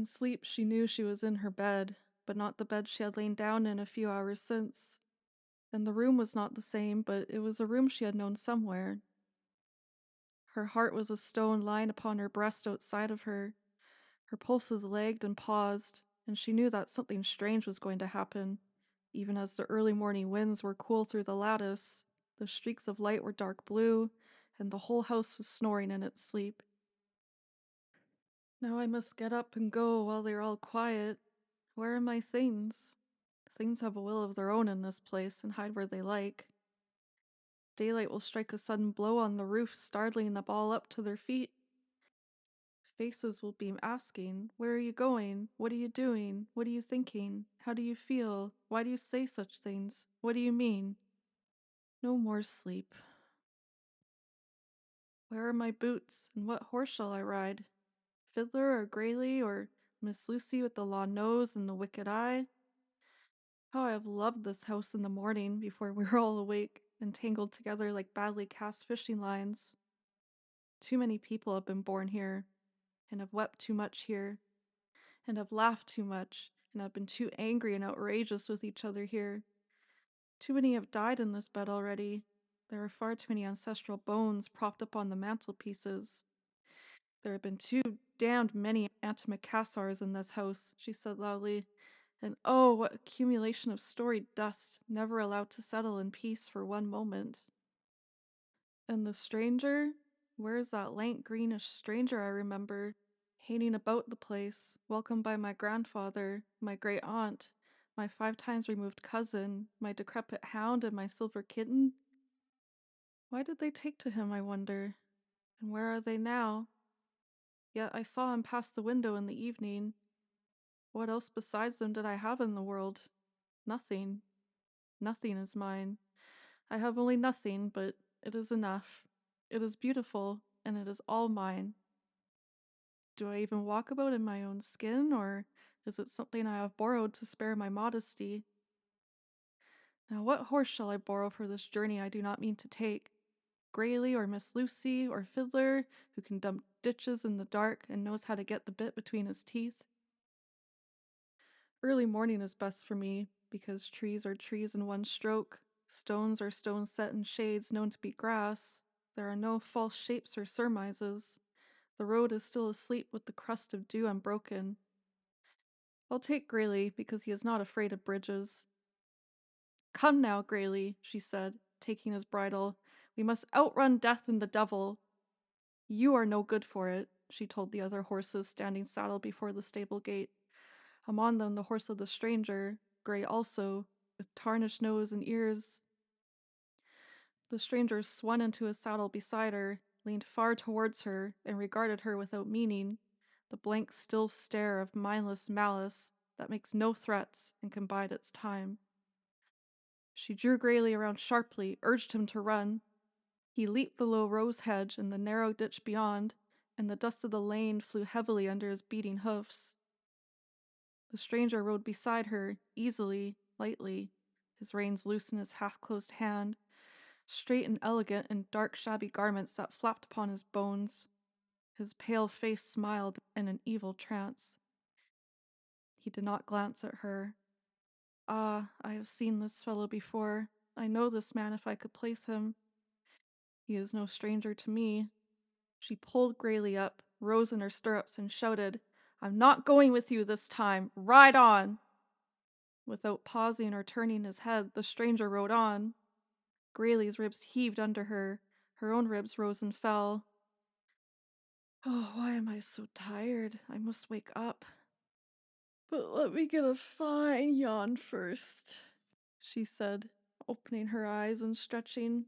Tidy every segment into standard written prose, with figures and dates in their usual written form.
In sleep, she knew she was in her bed, but not the bed she had lain down in a few hours since. And the room was not the same, but it was a room she had known somewhere. Her heart was a stone lying upon her breast outside of her. Her pulses lagged and paused, and she knew that something strange was going to happen. Even as the early morning winds were cool through the lattice, the streaks of light were dark blue, and the whole house was snoring in its sleep. Now I must get up and go while they're all quiet. Where are my things? Things have a will of their own in this place and hide where they like. Daylight will strike a sudden blow on the roof, startling them all up to their feet. Faces will be asking, "Where are you going? What are you doing? What are you thinking? How do you feel? Why do you say such things? What do you mean?" No more sleep. Where are my boots, and what horse shall I ride? Fiddler or Grayley or Miss Lucy with the long nose and the wicked eye? How I have loved this house in the morning before we were all awake and tangled together like badly cast fishing lines. Too many people have been born here, and have wept too much here, and have laughed too much, and have been too angry and outrageous with each other here. Too many have died in this bed already. There are far too many ancestral bones propped up on the mantelpieces. There have been too damned many antimacassars in this house, she said loudly. And oh, what accumulation of storied dust, never allowed to settle in peace for one moment. And the stranger? Where is that lank greenish stranger I remember, hanging about the place, welcomed by my grandfather, my great aunt, my 5 times removed cousin, my decrepit hound, and my silver kitten? Why did they take to him, I wonder? And where are they now? Yet I saw him pass the window in the evening. What else besides them did I have in the world? Nothing. Nothing is mine. I have only nothing, but it is enough. It is beautiful, and it is all mine. Do I even walk about in my own skin, or is it something I have borrowed to spare my modesty? Now, what horse shall I borrow for this journey I do not mean to take? Grayley or Miss Lucy or Fiddler, who can dump ditches in the dark and knows how to get the bit between his teeth? Early morning is best for me, because trees are trees in one stroke, stones are stones set in shades known to be grass. There are no false shapes or surmises. The road is still asleep with the crust of dew unbroken. I'll take Grayley because he is not afraid of bridges. Come now, Grayley, she said, taking his bridle. We must outrun death and the devil. You are no good for it, she told the other horses standing saddled before the stable gate. Among them the horse of the stranger, grey also, with tarnished nose and ears. The stranger swung into his saddle beside her, leaned far towards her, and regarded her without meaning, the blank still stare of mindless malice that makes no threats and can bide its time. She drew Grayley around sharply, urged him to run. He leaped the low rose hedge and the narrow ditch beyond, and the dust of the lane flew heavily under his beating hoofs. The stranger rode beside her, easily, lightly, his reins loose in his half-closed hand, straight and elegant in dark shabby garments that flapped upon his bones. His pale face smiled in an evil trance. He did not glance at her. Ah, I have seen this fellow before. I know this man if I could place him. He is no stranger to me. She pulled Grayley up, rose in her stirrups, and shouted, "I'm not going with you this time. Ride on!" Without pausing or turning his head, the stranger rode on. Grayley's ribs heaved under her. Her own ribs rose and fell. Oh, why am I so tired? I must wake up. But let me get a fine yawn first, she said, opening her eyes and stretching.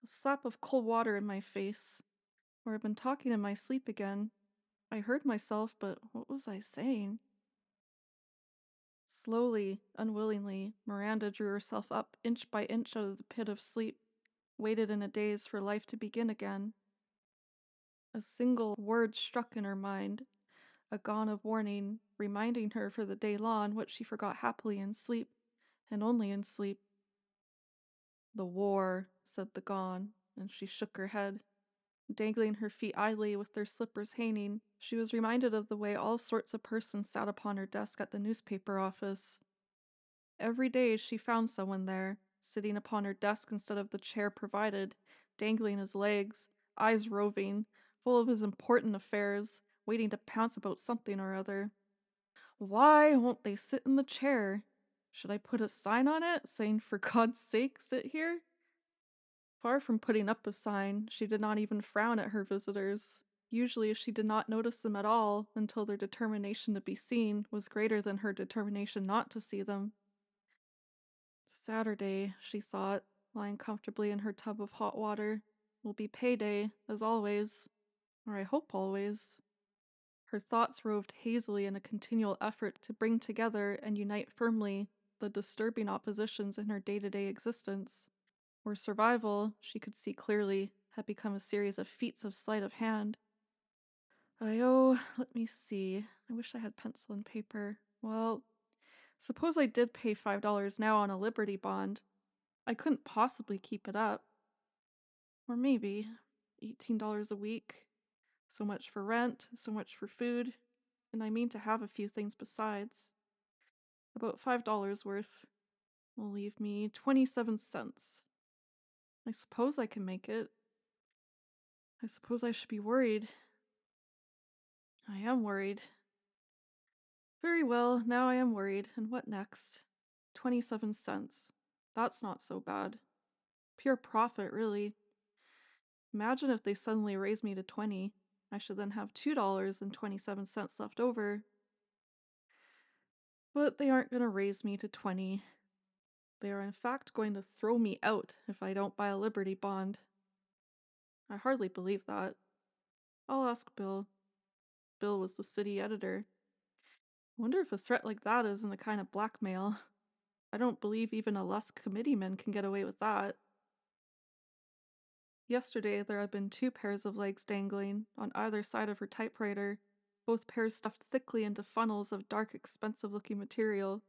A slap of cold water in my face. Or I've been talking in my sleep again. I heard myself, but what was I saying? Slowly, unwillingly, Miranda drew herself up inch by inch out of the pit of sleep, waited in a daze for life to begin again. A single word struck in her mind, a gong of warning, reminding her for the day long what she forgot happily in sleep, and only in sleep. "The war," said the gong, and she shook her head. Dangling her feet idly with their slippers hanging, she was reminded of the way all sorts of persons sat upon her desk at the newspaper office. Every day she found someone there, sitting upon her desk instead of the chair provided, dangling his legs, eyes roving, full of his important affairs, waiting to pounce about something or other. Why won't they sit in the chair? Should I put a sign on it saying, "For God's sake, sit here"? Far from putting up a sign, she did not even frown at her visitors. Usually she did not notice them at all until their determination to be seen was greater than her determination not to see them. Saturday, she thought, lying comfortably in her tub of hot water, will be payday, as always, or I hope always. Her thoughts roved hazily in a continual effort to bring together and unite firmly the disturbing oppositions in her day-to-day existence, where survival, she could see clearly, had become a series of feats of sleight of hand. Let me see. I wish I had pencil and paper. Well, suppose I did pay $5 now on a Liberty bond. I couldn't possibly keep it up. Or maybe $18 a week. So much for rent, so much for food, and I mean to have a few things besides. About $5 worth will leave me 27 cents. I suppose I can make it. I suppose I should be worried. I am worried. Very well, now I am worried, and what next? 27 cents. That's not so bad. Pure profit, really. Imagine if they suddenly raised me to 20. I should then have $2.27 left over. But they aren't going to raise me to 20. They are in fact going to throw me out if I don't buy a Liberty bond. I hardly believe that. I'll ask Bill. Bill was the city editor. I wonder if a threat like that isn't a kind of blackmail. I don't believe even a less committeeman can get away with that. Yesterday there had been 2 pairs of legs dangling on either side of her typewriter, both pairs stuffed thickly into funnels of dark, expensive-looking material.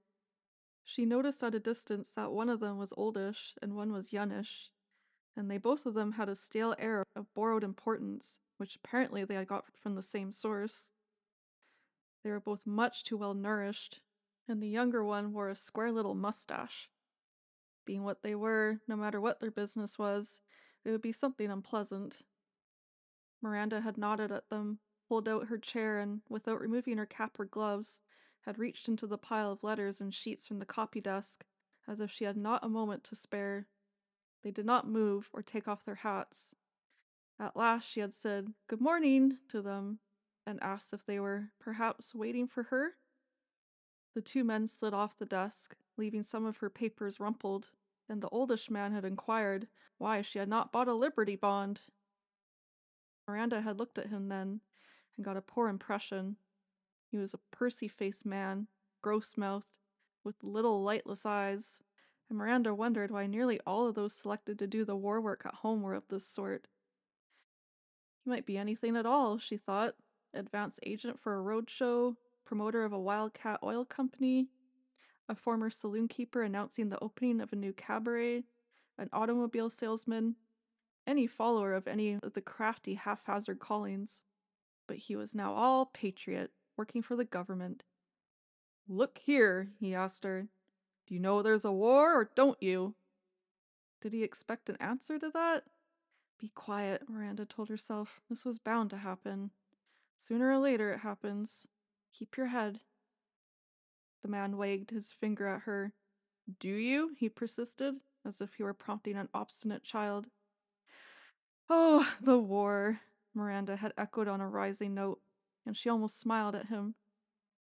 She noticed at a distance that one of them was oldish and one was youngish, and they both of them had a stale air of borrowed importance, which apparently they had got from the same source. They were both much too well nourished, and the younger one wore a square little mustache. Being what they were, no matter what their business was, it would be something unpleasant. Miranda had nodded at them, pulled out her chair, and, without removing her cap or gloves, had reached into the pile of letters and sheets from the copy desk, as if she had not a moment to spare. They did not move or take off their hats. At last she had said "Good morning" to them, and asked if they were, perhaps, waiting for her. The 2 men slid off the desk, leaving some of her papers rumpled, and the oldish man had inquired why she had not bought a Liberty bond. Miranda had looked at him then, and got a poor impression. He was a pursy-faced man, gross-mouthed, with little lightless eyes, and Miranda wondered why nearly all of those selected to do the war work at home were of this sort. He might be anything at all, she thought. Advance agent for a road show, promoter of a wildcat oil company, a former saloon keeper announcing the opening of a new cabaret, an automobile salesman, any follower of any of the crafty haphazard callings. But he was now all patriot, working for the government. "Look here," he asked her. "Do you know there's a war, or don't you?" Did he expect an answer to that? Be quiet, Miranda told herself. This was bound to happen. Sooner or later it happens. Keep your head. The man wagged his finger at her. "Do you?" he persisted, as if he were prompting an obstinate child. "Oh, the war," Miranda had echoed on a rising note, and she almost smiled at him.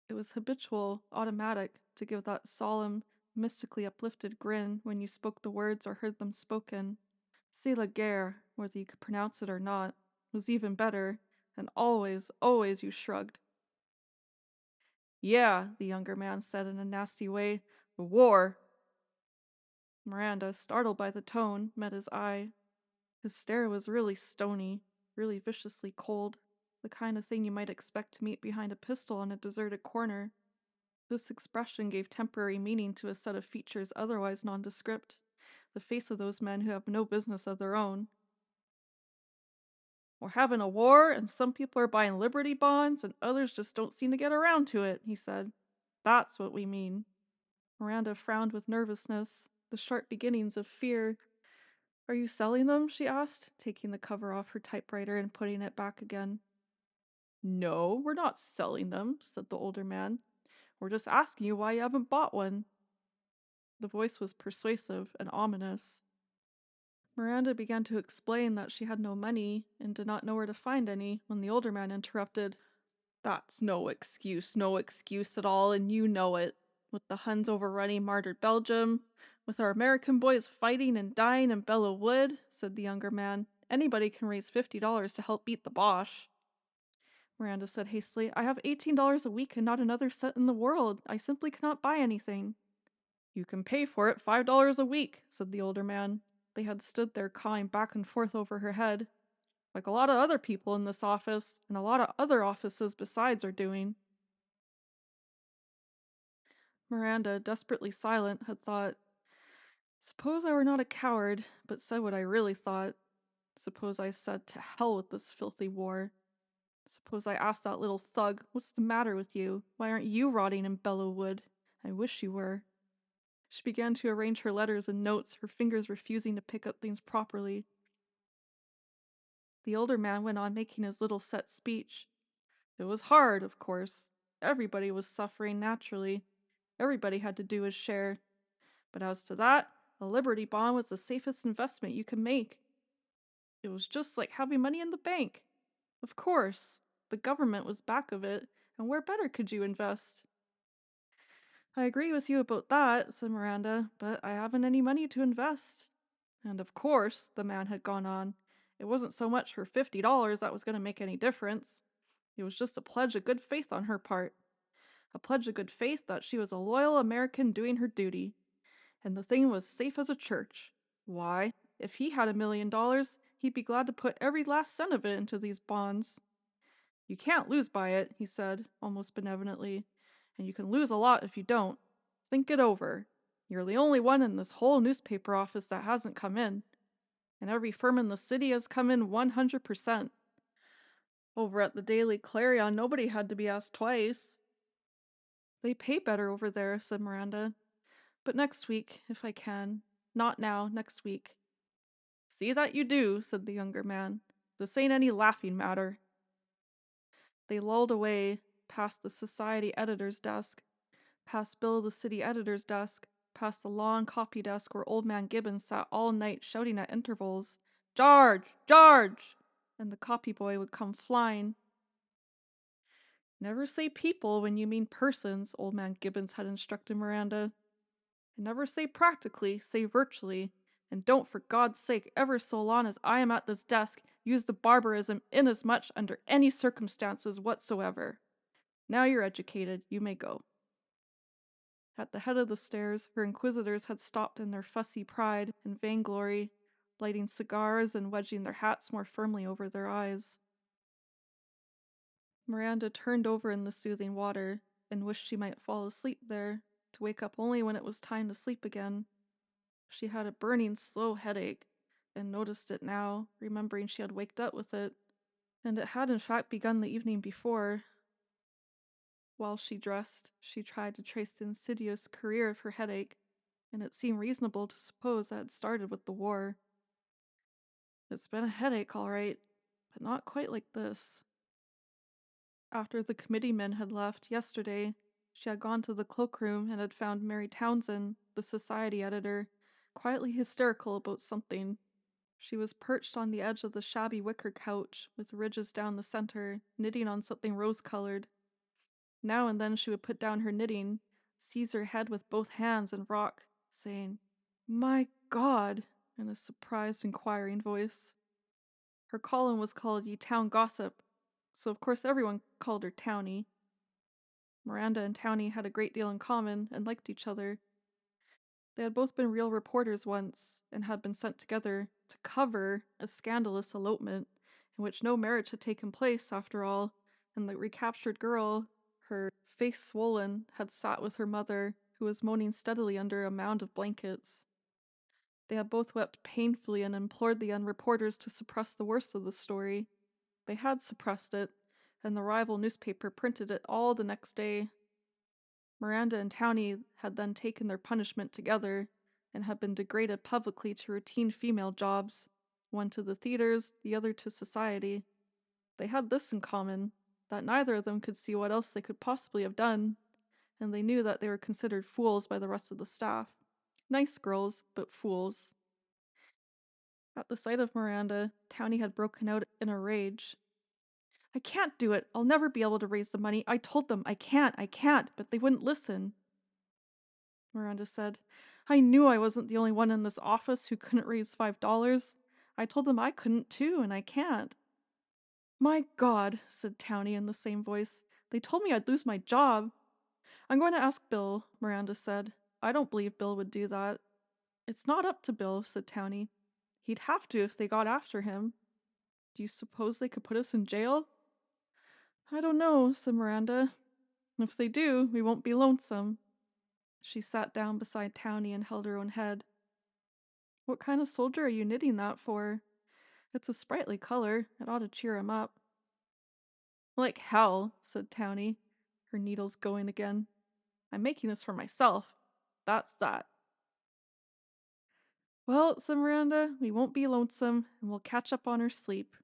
It was habitual, automatic, to give that solemn, mystically uplifted grin when you spoke the words or heard them spoken. "C'est la guerre," whether you could pronounce it or not, was even better, and always, always you shrugged. "Yeah," the younger man said in a nasty way, "the war." Miranda, startled by the tone, met his eye. His stare was really stony, really viciously cold, the kind of thing you might expect to meet behind a pistol in a deserted corner. This expression gave temporary meaning to a set of features otherwise nondescript, the face of those men who have no business of their own. We're having a war, and some people are buying Liberty bonds, and others just don't seem to get around to it, he said. That's what we mean. Miranda frowned with nervousness, the sharp beginnings of fear. Are you selling them? She asked, taking the cover off her typewriter and putting it back again. No, we're not selling them, said the older man. We're just asking you why you haven't bought one. The voice was persuasive and ominous. Miranda began to explain that she had no money and did not know where to find any when the older man interrupted. That's no excuse at all, and you know it. With the Huns overrunning martyred Belgium, with our American boys fighting and dying in Belleau Wood, said the younger man, anybody can raise $50 to help beat the Boche. Miranda said hastily, I have $18 a week and not another cent in the world. I simply cannot buy anything. You can pay for it $5 a week, said the older man. They had stood there cawing back and forth over her head, like a lot of other people in this office, and a lot of other offices besides are doing. Miranda, desperately silent, had thought, suppose I were not a coward, but said what I really thought. Suppose I said, to hell with this filthy war. Suppose I asked that little thug, what's the matter with you? Why aren't you rotting in Belleau Wood? I wish you were. She began to arrange her letters and notes, her fingers refusing to pick up things properly. The older man went on making his little set speech. It was hard, of course. Everybody was suffering naturally. Everybody had to do his share. But as to that, a Liberty bond was the safest investment you could make. It was just like having money in the bank. Of course, the government was back of it, and where better could you invest? I agree with you about that, said Miranda, but I haven't any money to invest. And of course, the man had gone on, it wasn't so much her $50 that was going to make any difference. It was just a pledge of good faith on her part. A pledge of good faith that she was a loyal American doing her duty. And the thing was safe as a church. Why, if he had $1 million, he'd be glad to put every last cent of it into these bonds. You can't lose by it, he said, almost benevolently, and you can lose a lot if you don't. Think it over. You're the only one in this whole newspaper office that hasn't come in, and every firm in the city has come in 100%. Over at the Daily Clarion, nobody had to be asked twice. They pay better over there, said Miranda. But next week, if I can. Not now, next week. See that you do, said the younger man. This ain't any laughing matter. They lulled away, past the society editor's desk, past Bill the city editor's desk, past the long copy desk where old man Gibbons sat all night shouting at intervals, Jarge! Jarge! And the copy boy would come flying. Never say people when you mean persons, old man Gibbons had instructed Miranda. And never say practically, say virtually. And don't, for God's sake, ever so long as I am at this desk, use the barbarism inasmuch under any circumstances whatsoever. Now you're educated, you may go. At the head of the stairs, her inquisitors had stopped in their fussy pride and vainglory, lighting cigars and wedging their hats more firmly over their eyes. Miranda turned over in the soothing water and wished she might fall asleep there, to wake up only when it was time to sleep again. She had a burning, slow headache, and noticed it now, remembering she had waked up with it, and it had in fact begun the evening before. While she dressed, she tried to trace the insidious career of her headache, and it seemed reasonable to suppose that it started with the war. It's been a headache, all right, but not quite like this. After the committeemen had left yesterday, she had gone to the cloakroom and had found Mary Townsend, the society editor, quietly hysterical about something. She was perched on the edge of the shabby wicker couch, with ridges down the center, knitting on something rose-colored. Now and then she would put down her knitting, seize her head with both hands, and rock, saying, "My God," in a surprised, inquiring voice. Her column was called Ye Town Gossip, so of course everyone called her Townie. Miranda and Townie had a great deal in common and liked each other. They had both been real reporters once, and had been sent together to cover a scandalous elopement in which no marriage had taken place, after all, and the recaptured girl, her face swollen, had sat with her mother, who was moaning steadily under a mound of blankets. They had both wept painfully and implored the young reporters to suppress the worst of the story. They had suppressed it, and the rival newspaper printed it all the next day. Miranda and Townie had then taken their punishment together and had been degraded publicly to routine female jobs, one to the theaters, the other to society. They had this in common, that neither of them could see what else they could possibly have done, and they knew that they were considered fools by the rest of the staff. Nice girls, but fools. At the sight of Miranda, Townie had broken out in a rage. I can't do it. I'll never be able to raise the money. I told them I can't, but they wouldn't listen. Miranda said, I knew I wasn't the only one in this office who couldn't raise $5. I told them I couldn't too, and I can't. My God, said Townie in the same voice. They told me I'd lose my job. I'm going to ask Bill, Miranda said. I don't believe Bill would do that. It's not up to Bill, said Townie. He'd have to if they got after him. Do you suppose they could put us in jail? I don't know, said Miranda. If they do, we won't be lonesome. She sat down beside Townie and held her own head. What kind of soldier are you knitting that for? It's a sprightly color. It ought to cheer him up. Like hell, said Townie, her needles going again. I'm making this for myself. That's that. Well, said Miranda, we won't be lonesome, and we'll catch up on our sleep.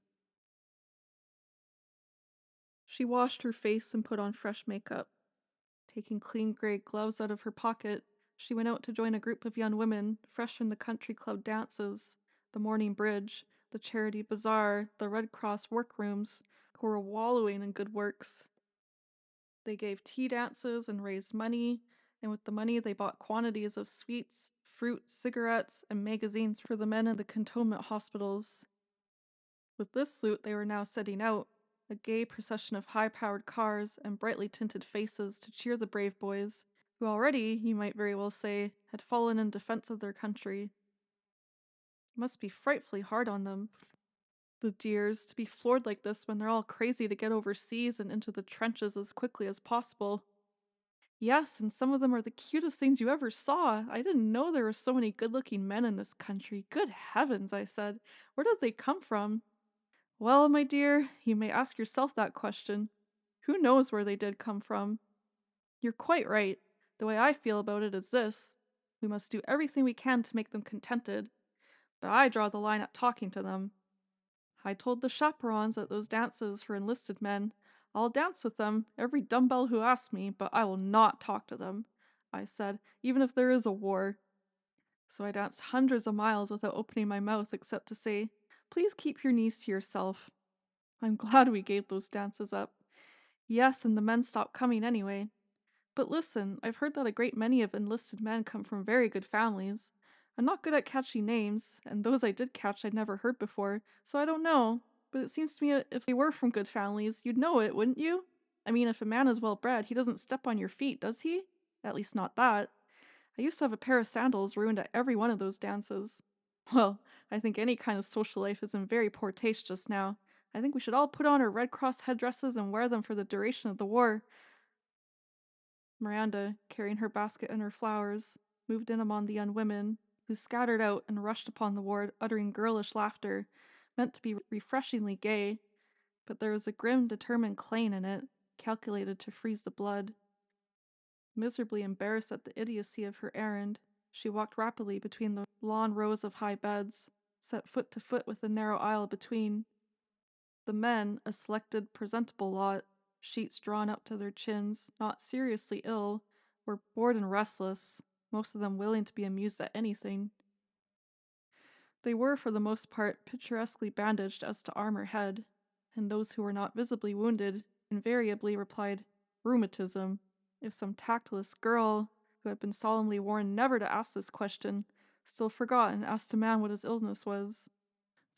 She washed her face and put on fresh makeup. Taking clean gray gloves out of her pocket, she went out to join a group of young women, fresh from the country club dances, the morning bridge, the charity bazaar, the Red Cross workrooms, who were wallowing in good works. They gave tea dances and raised money, and with the money they bought quantities of sweets, fruit, cigarettes, and magazines for the men in the cantonment hospitals. With this loot they were now setting out, a gay procession of high-powered cars and brightly tinted faces to cheer the brave boys, who already, you might very well say, had fallen in defense of their country. It must be frightfully hard on them. The dears, to be floored like this when they're all crazy to get overseas and into the trenches as quickly as possible. Yes, and some of them are the cutest things you ever saw. I didn't know there were so many good-looking men in this country. Good heavens, I said. Where did they come from? Well, my dear, you may ask yourself that question. Who knows where they did come from? You're quite right. The way I feel about it is this. We must do everything we can to make them contented. But I draw the line at talking to them. I told the chaperons at those dances for enlisted men, I'll dance with them, every dumbbell who asks me, but I will not talk to them. I said, even if there is a war. So I danced hundreds of miles without opening my mouth except to say, please keep your knees to yourself. I'm glad we gave those dances up. Yes, and the men stopped coming anyway. But listen, I've heard that a great many of enlisted men come from very good families. I'm not good at catching names, and those I did catch I'd never heard before, so I don't know. But it seems to me if they were from good families, you'd know it, wouldn't you? I mean, if a man is well bred, he doesn't step on your feet, does he? At least not that. I used to have a pair of sandals ruined at every one of those dances. Well, I think any kind of social life is in very poor taste just now. I think we should all put on our Red Cross headdresses and wear them for the duration of the war. Miranda, carrying her basket and her flowers, moved in among the young women, who scattered out and rushed upon the ward, uttering girlish laughter, meant to be refreshingly gay, but there was a grim, determined clang in it, calculated to freeze the blood. Miserably embarrassed at the idiocy of her errand, she walked rapidly between the long rows of high beds, set foot to foot with the narrow aisle between. The men, a selected, presentable lot, sheets drawn up to their chins, not seriously ill, were bored and restless, most of them willing to be amused at anything. They were, for the most part, picturesquely bandaged as to arm or head, and those who were not visibly wounded invariably replied, rheumatism, if some tactless girl, who had been solemnly warned never to ask this question, still forgot and asked a man what his illness was.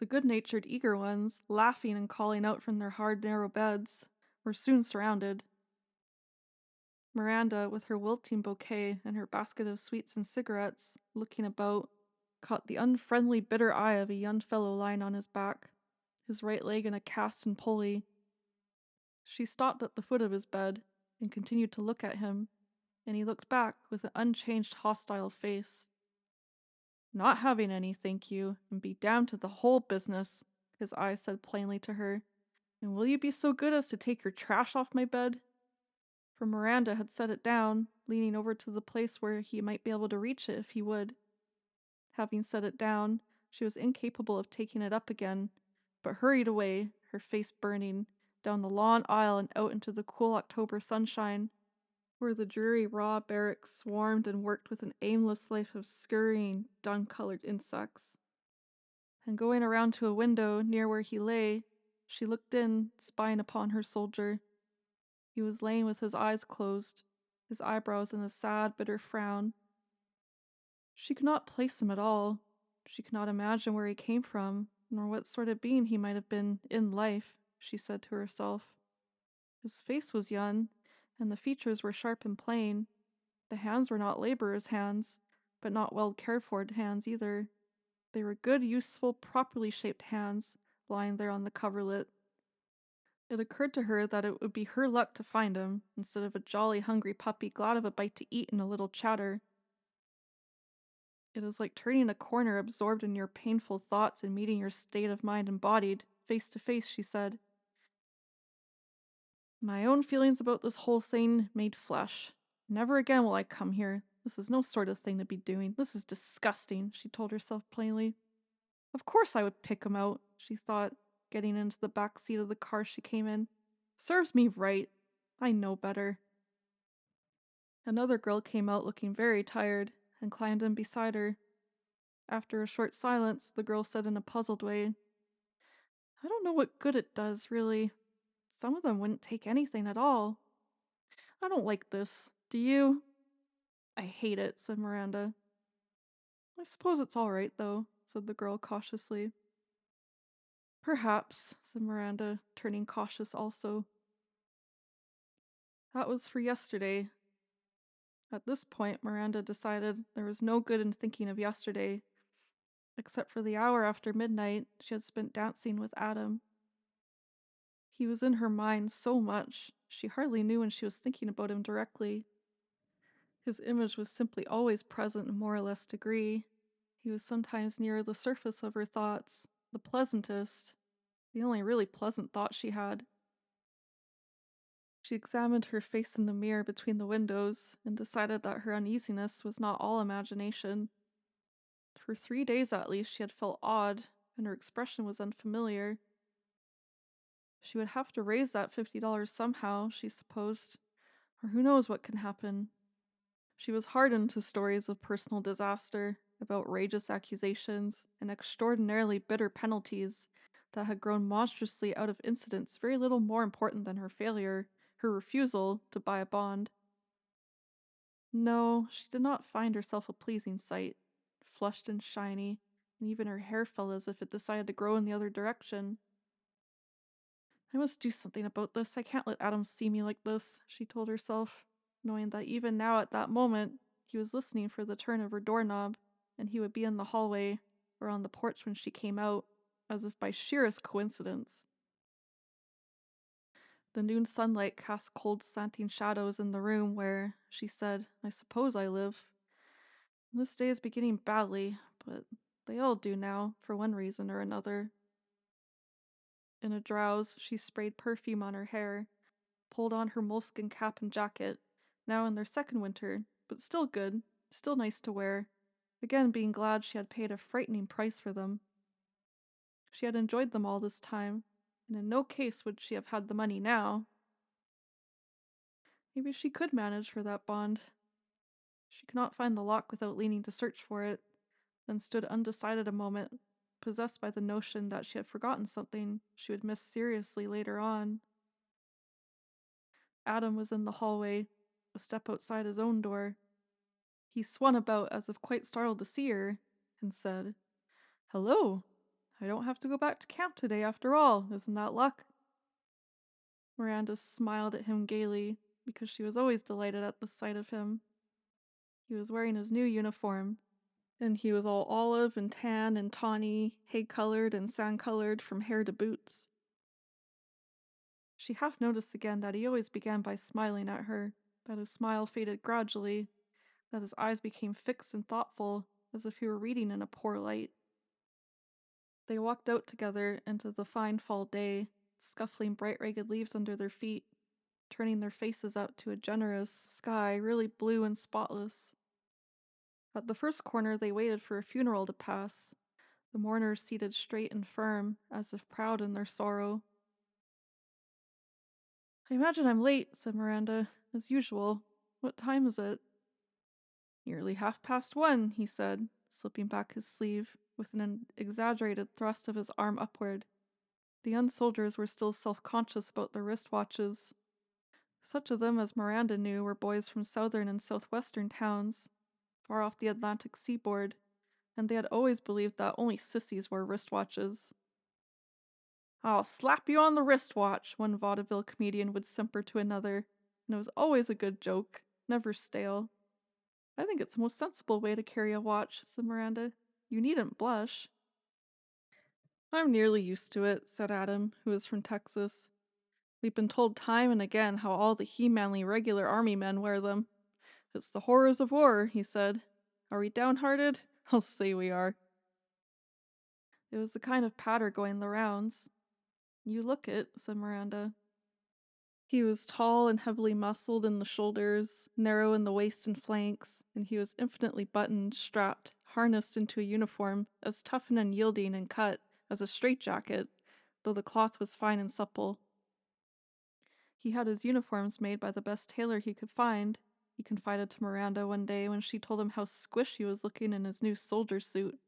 The good-natured eager ones, laughing and calling out from their hard narrow beds, were soon surrounded. Miranda, with her wilting bouquet and her basket of sweets and cigarettes, looking about, caught the unfriendly bitter eye of a young fellow lying on his back, his right leg in a cast and pulley. She stopped at the foot of his bed and continued to look at him, and he looked back with an unchanged hostile face. Not having any, thank you, and be damned to the whole business, his eyes said plainly to her. And will you be so good as to take your trash off my bed? For Miranda had set it down, leaning over to the place where he might be able to reach it if he would. Having set it down, she was incapable of taking it up again, but hurried away, her face burning, down the long aisle and out into the cool October sunshine, where the dreary raw barracks swarmed and worked with an aimless life of scurrying, dun-colored insects. And going around to a window near where he lay, she looked in, spying upon her soldier. He was laying with his eyes closed, his eyebrows in a sad, bitter frown. She could not place him at all. She could not imagine where he came from, nor what sort of being he might have been in life, she said to herself. His face was young, and the features were sharp and plain. The hands were not laborers' hands, but not well cared for hands either. They were good, useful, properly shaped hands, lying there on the coverlet. It occurred to her that it would be her luck to find him, instead of a jolly, hungry puppy glad of a bite to eat and a little chatter. It is like turning a corner, absorbed in your painful thoughts and meeting your state of mind embodied, face to face, she said. My own feelings about this whole thing made flesh. Never again will I come here. This is no sort of thing to be doing. This is disgusting, she told herself plainly. Of course I would pick him out, she thought, getting into the back seat of the car she came in. Serves me right. I know better. Another girl came out looking very tired and climbed in beside her. After a short silence, the girl said in a puzzled way, I don't know what good it does, really. Some of them wouldn't take anything at all. I don't like this. Do you? I hate it, said Miranda. I suppose it's all right, though, said the girl cautiously. Perhaps, said Miranda, turning cautious also. That was for yesterday. At this point, Miranda decided there was no good in thinking of yesterday, except for the hour after midnight she had spent dancing with Adam. He was in her mind so much, she hardly knew when she was thinking about him directly. His image was simply always present in more or less degree. He was sometimes near the surface of her thoughts, the pleasantest, the only really pleasant thought she had. She examined her face in the mirror between the windows and decided that her uneasiness was not all imagination. For 3 days at least she had felt odd, and her expression was unfamiliar. She would have to raise that $50 somehow, she supposed, or who knows what can happen. She was hardened to stories of personal disaster, of outrageous accusations, and extraordinarily bitter penalties that had grown monstrously out of incidents very little more important than her failure, her refusal to buy a bond. No, she did not find herself a pleasing sight, flushed and shiny, and even her hair felt as if it decided to grow in the other direction. I must do something about this. I can't let Adam see me like this, she told herself, knowing that even now at that moment he was listening for the turn of her doorknob, and he would be in the hallway or on the porch when she came out, as if by sheerest coincidence. The noon sunlight cast cold slanting shadows in the room where, she said, I suppose I live. This day is beginning badly, but they all do now, for one reason or another. In a drowse, she sprayed perfume on her hair, pulled on her moleskin cap and jacket, now in their second winter, but still good, still nice to wear, again being glad she had paid a frightening price for them. She had enjoyed them all this time, and in no case would she have had the money now. Maybe she could manage for that bond. She could not find the lock without leaning to search for it, then stood undecided a moment, possessed by the notion that she had forgotten something she would miss seriously later on. Adam was in the hallway, a step outside his own door. He swung about as if quite startled to see her, and said, Hello! I don't have to go back to camp today after all, isn't that luck? Miranda smiled at him gaily, because she was always delighted at the sight of him. He was wearing his new uniform, and he was all olive and tan and tawny, hay-colored and sand-colored from hair to boots. She half noticed again that he always began by smiling at her, that his smile faded gradually, that his eyes became fixed and thoughtful, as if he were reading in a poor light. They walked out together into the fine fall day, scuffling bright ragged leaves under their feet, turning their faces out to a generous sky, really blue and spotless. At the first corner, they waited for a funeral to pass, the mourners seated straight and firm, as if proud in their sorrow. I imagine I'm late, said Miranda, as usual. What time is it? Nearly 1:30, he said, slipping back his sleeve, with an exaggerated thrust of his arm upward. The young soldiers were still self-conscious about their wristwatches. Such of them as Miranda knew were boys from southern and southwestern towns, far off the Atlantic seaboard, and they had always believed that only sissies wore wristwatches. I'll slap you on the wristwatch, one vaudeville comedian would simper to another, and it was always a good joke, never stale. I think it's the most sensible way to carry a watch, said Miranda. You needn't blush. I'm nearly used to it, said Adam, who was from Texas. We've been told time and again how all the he-manly regular army men wear them. It's the horrors of war, he said. Are we downhearted? I'll say we are. It was the kind of patter going the rounds. You look it, said Miranda. He was tall and heavily muscled in the shoulders, narrow in the waist and flanks, and he was infinitely buttoned, strapped, harnessed into a uniform as tough and unyielding in cut as a straitjacket, though the cloth was fine and supple. He had his uniforms made by the best tailor he could find, he confided to Miranda one day when she told him how squished he was looking in his new soldier suit.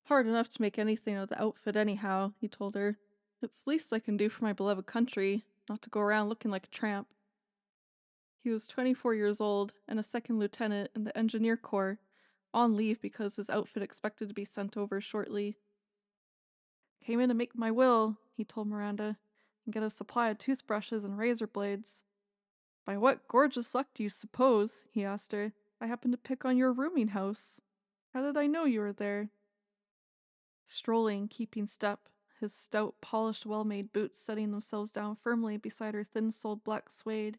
Hard enough to make anything of the outfit anyhow, he told her. It's the least I can do for my beloved country, not to go around looking like a tramp. He was 24 years old and a second lieutenant in the engineer corps, on leave because his outfit expected to be sent over shortly. Came in to make my will, he told Miranda, and get a supply of toothbrushes and razor blades. By what gorgeous luck do you suppose, he asked her, I happened to pick on your rooming house? How did I know you were there? Strolling, keeping step, his stout, polished, well-made boots setting themselves down firmly beside her thin-soled black suede,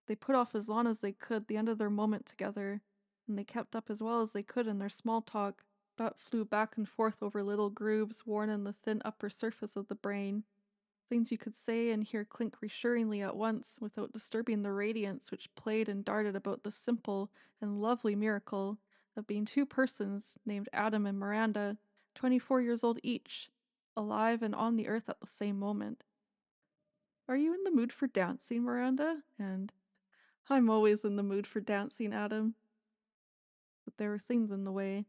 they put off as long as they could the end of their moment together, and they kept up as well as they could in their small talk, that flew back and forth over little grooves worn in the thin upper surface of the brain, things you could say and hear clink reassuringly at once without disturbing the radiance which played and darted about the simple and lovely miracle of being two persons named Adam and Miranda, 24 years old each, alive and on the earth at the same moment. Are you in the mood for dancing, Miranda? And I'm always in the mood for dancing, Adam. But there were things in the way.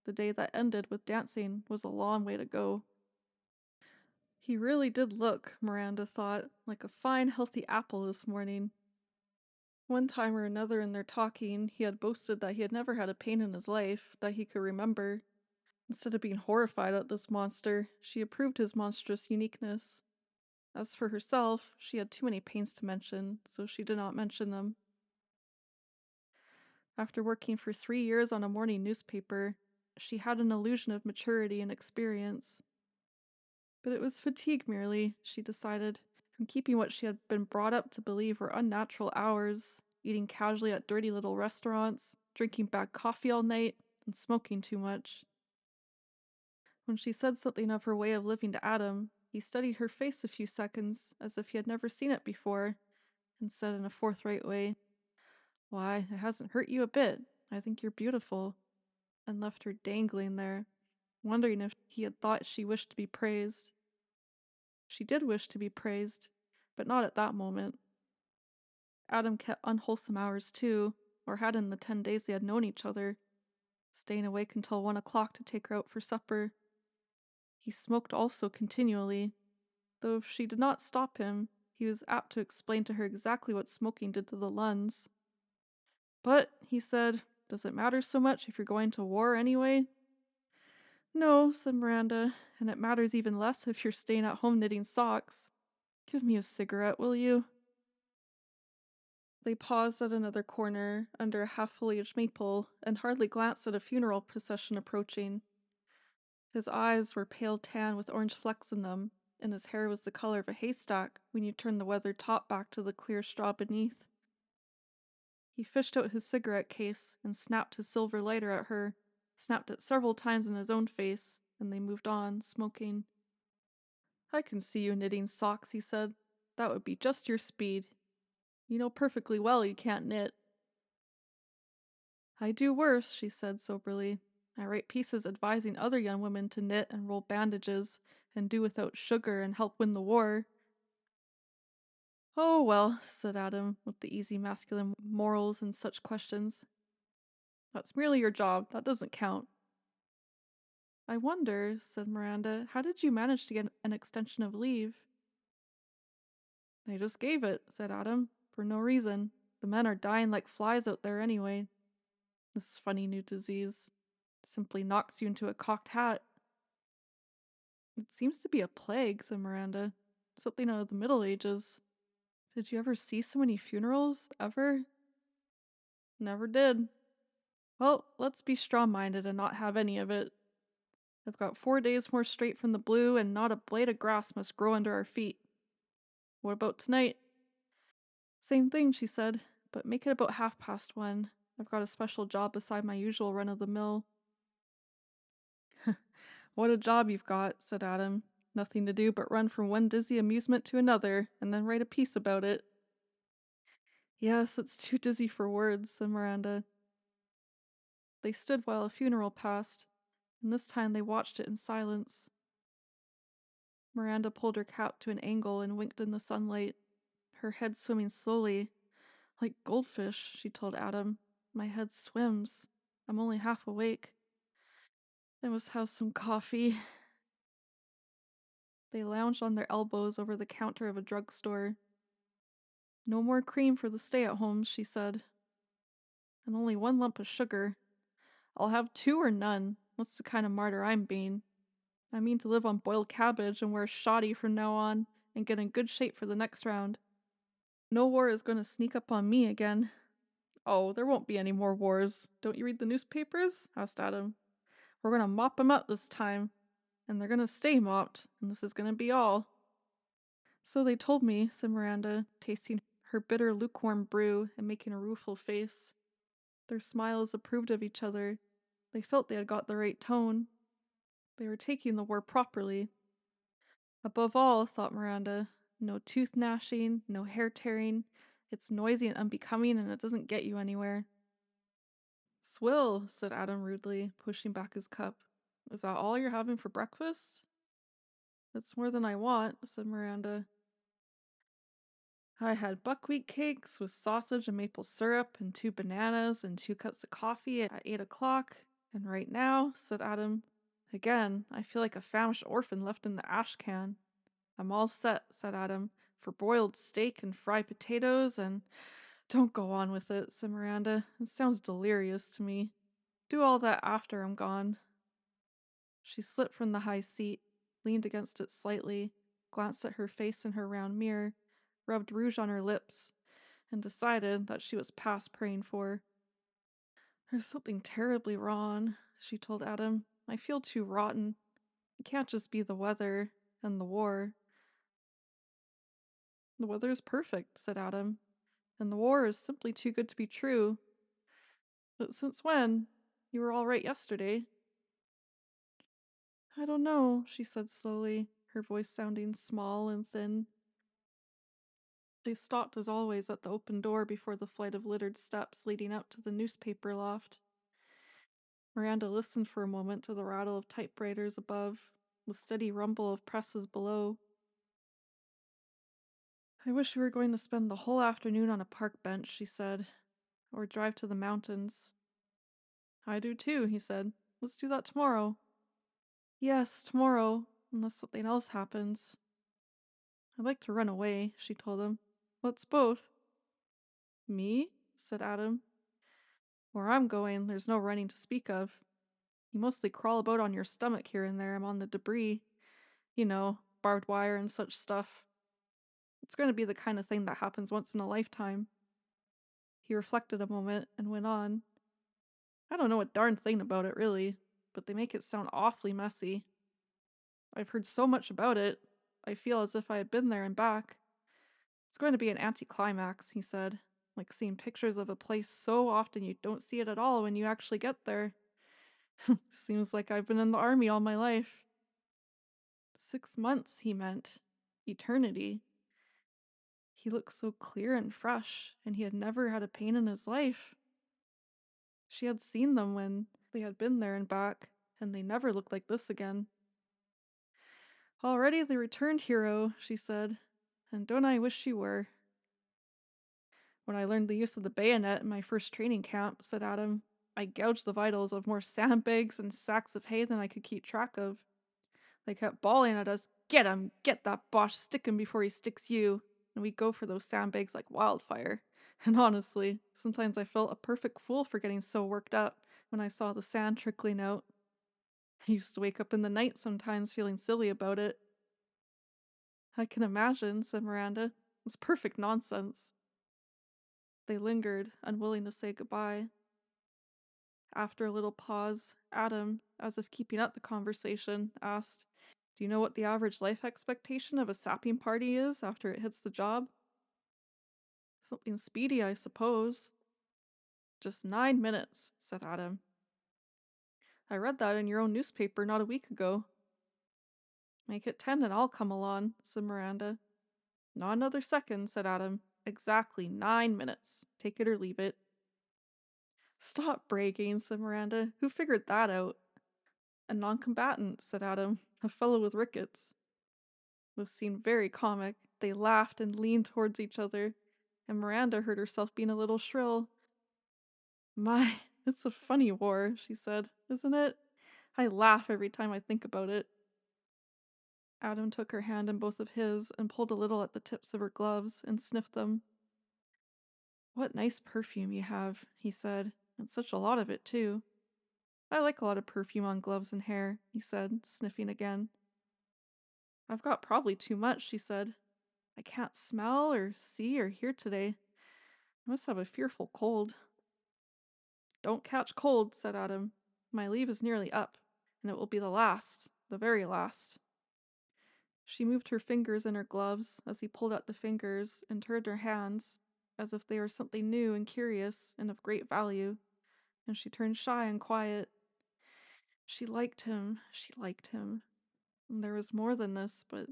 The day that ended with dancing was a long way to go. He really did look, Miranda thought, like a fine, healthy apple this morning. One time or another in their talking, he had boasted that he had never had a pain in his life, that he could remember. Instead of being horrified at this monster, she approved his monstrous uniqueness. As for herself, she had too many pains to mention, so she did not mention them. After working for 3 years on a morning newspaper, she had an illusion of maturity and experience. But it was fatigue merely, she decided, from keeping what she had been brought up to believe were unnatural hours, eating casually at dirty little restaurants, drinking bad coffee all night, and smoking too much. When she said something of her way of living to Adam, he studied her face a few seconds, as if he had never seen it before, and said in a forthright way, Why, it hasn't hurt you a bit. I think you're beautiful. And left her dangling there, wondering if he had thought she wished to be praised. She did wish to be praised, but not at that moment. Adam kept unwholesome hours too, or had in the 10 days they had known each other, staying awake until 1 o'clock to take her out for supper. He smoked also continually, though if she did not stop him, he was apt to explain to her exactly what smoking did to the lungs. But, he said, does it matter so much if you're going to war anyway? No, said Miranda, and it matters even less if you're staying at home knitting socks. Give me a cigarette, will you? They paused at another corner, under a half-foliaged maple, and hardly glanced at a funeral procession approaching. His eyes were pale tan with orange flecks in them, and his hair was the color of a haystack when you turned the weathered top back to the clear straw beneath. He fished out his cigarette case and snapped his silver lighter at her, snapped it several times in his own face, and they moved on, smoking. I can see you knitting socks, he said. That would be just your speed. You know perfectly well you can't knit. I do worse, she said soberly. I write pieces advising other young women to knit and roll bandages and do without sugar and help win the war. Oh, well, said Adam, with the easy masculine morals and such questions. That's merely your job. That doesn't count. I wonder, said Miranda, how did you manage to get an extension of leave? They just gave it, said Adam, for no reason. The men are dying like flies out there anyway. This funny new disease simply knocks you into a cocked hat. It seems to be a plague, said Miranda. Something out of the Middle Ages. Did you ever see so many funerals? Ever? Never did. Well, let's be strong-minded and not have any of it. I've got 4 days more straight from the blue, and not a blade of grass must grow under our feet. What about tonight? Same thing, she said, but make it about 1:30. I've got a special job beside my usual run-of-the-mill. What a job you've got, said Adam. Nothing to do but run from one dizzy amusement to another, and then write a piece about it. Yes, it's too dizzy for words, said Miranda. They stood while a funeral passed, and this time they watched it in silence. Miranda pulled her cap to an angle and winked in the sunlight, her head swimming slowly. Like goldfish, she told Adam. My head swims. I'm only half awake. I must have some coffee. They lounged on their elbows over the counter of a drugstore. No more cream for the stay-at-homes, she said. And only 1 lump of sugar. I'll have 2 or none. That's the kind of martyr I'm being. I mean to live on boiled cabbage and wear shoddy from now on and get in good shape for the next round. No war is going to sneak up on me again. Oh, there won't be any more wars. Don't you read the newspapers? Asked Adam. We're going to mop 'em up this time. And they're going to stay mopped. And this is going to be all. So they told me, said Miranda, tasting her bitter lukewarm brew and making a rueful face. Their smiles approved of each other. They felt they had got the right tone. They were taking the war properly. Above all, thought Miranda, no tooth gnashing, no hair tearing. It's noisy and unbecoming, and it doesn't get you anywhere. Swill, said Adam rudely, pushing back his cup. Is that all you're having for breakfast? It's more than I want, said Miranda. I had buckwheat cakes with sausage and maple syrup and 2 bananas and 2 cups of coffee at 8 o'clock. And right now, said Adam, again, I feel like a famished orphan left in the ash can. I'm all set, said Adam, for broiled steak and fried potatoes and... Don't go on with it, said Miranda. It sounds delirious to me. Do all that after I'm gone. She slipped from the high seat, leaned against it slightly, glanced at her face in her round mirror, rubbed rouge on her lips, and decided that she was past praying for. There's something terribly wrong, she told Adam. I feel too rotten. It can't just be the weather and the war. The weather's perfect, said Adam, and the war is simply too good to be true. But since when? You were all right yesterday. I don't know, she said slowly, her voice sounding small and thin. They stopped as always at the open door before the flight of littered steps leading out to the newspaper loft. Miranda listened for a moment to the rattle of typewriters above, the steady rumble of presses below. I wish we were going to spend the whole afternoon on a park bench, she said, or drive to the mountains. I do too, he said. Let's do that tomorrow. Yes, tomorrow, unless something else happens. I'd like to run away, she told him. Let's both. Me? Said Adam. Where I'm going, there's no running to speak of. You mostly crawl about on your stomach here and there among the debris. You know, barbed wire and such stuff. It's going to be the kind of thing that happens once in a lifetime. He reflected a moment and went on. I don't know a darn thing about it, really, but they make it sound awfully messy. I've heard so much about it, I feel as if I had been there and back. It's going to be an anticlimax, he said, like seeing pictures of a place so often you don't see it at all when you actually get there. Seems like I've been in the army all my life. 6 months, he meant. Eternity. He looked so clear and fresh, and he had never had a pain in his life. She had seen them when they had been there and back, and they never looked like this again. Already the returned hero, she said, and don't I wish she were. When I learned the use of the bayonet in my first training camp, said Adam, I gouged the vitals of more sandbags and sacks of hay than I could keep track of. They kept bawling at us, get him, get that Bosch, stick him before he sticks you. And we'd go for those sandbags like wildfire. And honestly, sometimes I felt a perfect fool for getting so worked up when I saw the sand trickling out. I used to wake up in the night sometimes feeling silly about it. I can imagine, said Miranda. It's perfect nonsense. They lingered, unwilling to say goodbye. After a little pause, Adam, as if keeping up the conversation, asked, do you know what the average life expectation of a sapping party is after it hits the job? Something speedy, I suppose. Just 9 minutes, said Adam. I read that in your own newspaper not a week ago. Make it 10 and I'll come along, said Miranda. Not another second, said Adam. Exactly 9 minutes. Take it or leave it. Stop bragging, said Miranda. Who figured that out? A non-combatant, said Adam. A fellow with rickets. This seemed very comic. They laughed and leaned towards each other, and Miranda heard herself being a little shrill. My, it's a funny war, she said, isn't it? I laugh every time I think about it. Adam took her hand in both of his and pulled a little at the tips of her gloves and sniffed them. What nice perfume you have, he said, and such a lot of it, too. I like a lot of perfume on gloves and hair, he said, sniffing again. I've got probably too much, she said. I can't smell or see or hear today. I must have a fearful cold. Don't catch cold, said Adam. My leave is nearly up, and it will be the last, the very last. She moved her fingers in her gloves as he pulled out the fingers and turned her hands, as if they were something new and curious and of great value, and she turned shy and quiet. She liked him, and there was more than this, but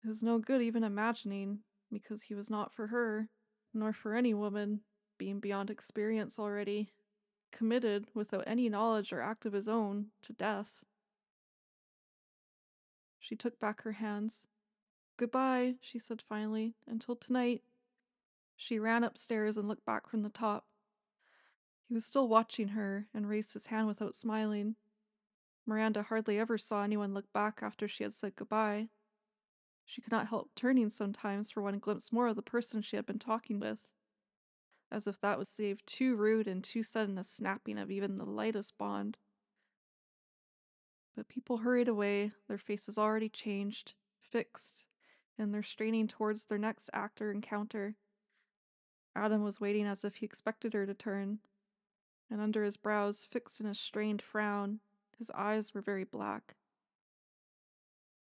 it was no good even imagining, because he was not for her, nor for any woman, being beyond experience already, committed, without any knowledge or act of his own, to death. She took back her hands. Goodbye, she said finally, until tonight. She ran upstairs and looked back from the top. He was still watching her and raised his hand without smiling. Miranda hardly ever saw anyone look back after she had said goodbye. She could not help turning sometimes for one glimpse more of the person she had been talking with, as if that would save too rude and too sudden a snapping of even the lightest bond. But people hurried away, their faces already changed, fixed, and they're straining towards their next act or encounter. Adam was waiting as if he expected her to turn, and under his brows, fixed in a strained frown, his eyes were very black.